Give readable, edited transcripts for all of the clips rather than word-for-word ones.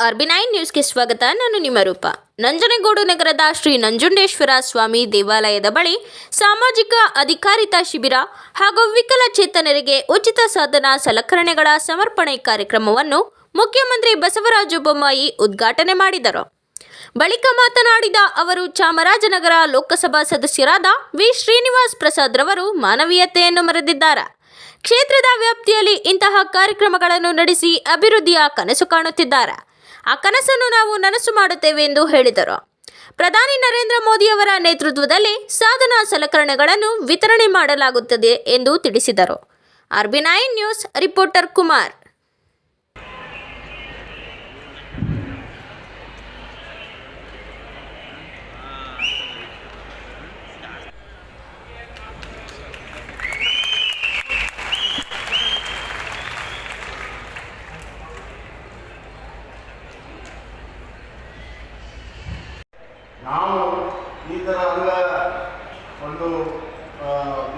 RB9 ನ್ಯೂಸ್ಗೆ ಸ್ವಾಗತ. ನಾನು ನಿಮ್ಮ ರೂಪ. ನಂಜನಗೂಡು ನಗರದ ಶ್ರೀ ನಂಜುಂಡೇಶ್ವರ ಸ್ವಾಮಿ ದೇವಾಲಯದ ಬಳಿ ಸಾಮಾಜಿಕ ಅಧಿಕಾರಿತಾ ಶಿಬಿರ ಹಾಗೂ ವಿಕಲಚೇತನರಿಗೆ ಉಚಿತ ಸಾಧನ ಸಲಕರಣೆಗಳ ಸಮರ್ಪಣೆ ಕಾರ್ಯಕ್ರಮವನ್ನು ಮುಖ್ಯಮಂತ್ರಿ ಬಸವರಾಜ ಬೊಮ್ಮಾಯಿ ಉದ್ಘಾಟನೆ ಮಾಡಿದರು. ಬಳಿಕ ಮಾತನಾಡಿದ ಅವರು, ಚಾಮರಾಜನಗರ ಲೋಕಸಭಾ ಸದಸ್ಯರಾದ ವಿ ಶ್ರೀನಿವಾಸ್ ಪ್ರಸಾದ್ ರವರು ಮಾನವೀಯತೆಯನ್ನು ಮೆರೆದಿದ್ದಾರೆ. ಕ್ಷೇತ್ರದ ವ್ಯಾಪ್ತಿಯಲ್ಲಿ ಇಂತಹ ಕಾರ್ಯಕ್ರಮಗಳನ್ನು ನಡೆಸಿ ಅಭಿವೃದ್ಧಿಯ ಕನಸು ಕಾಣುತ್ತಿದ್ದಾರೆ. ಆ ಕನಸನ್ನು ನಾವು ನನಸು ಮಾಡುತ್ತೇವೆ ಎಂದು ಹೇಳಿದರು. ಪ್ರಧಾನಿ ನರೇಂದ್ರ ಮೋದಿ ಅವರ ನೇತೃತ್ವದಲ್ಲಿ ಸಾಧನ ಸಲಕರಣೆಗಳನ್ನು ವಿತರಣೆ ಮಾಡಲಾಗುತ್ತದೆ ಎಂದು ತಿಳಿಸಿದರು. RB9 news reporter Kumar. ನಾವು ಈ ಥರ ಅಂಗ ಒಂದು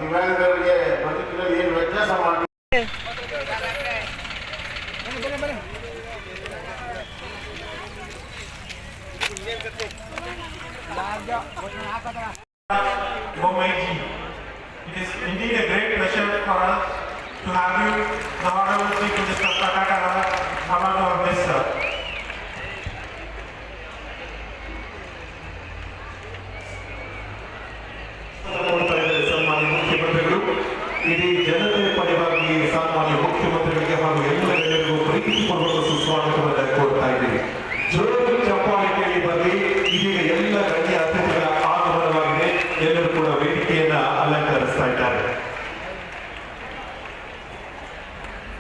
ದಿವ್ಯಾಂಗರಿಗೆ ಬದುಕಿನಲ್ಲಿ ಏನು ವ್ಯತ್ಯಾಸ ಮಾಡಿ It is indeed a great pleasure for us to have you, the Honorable Chief Minister.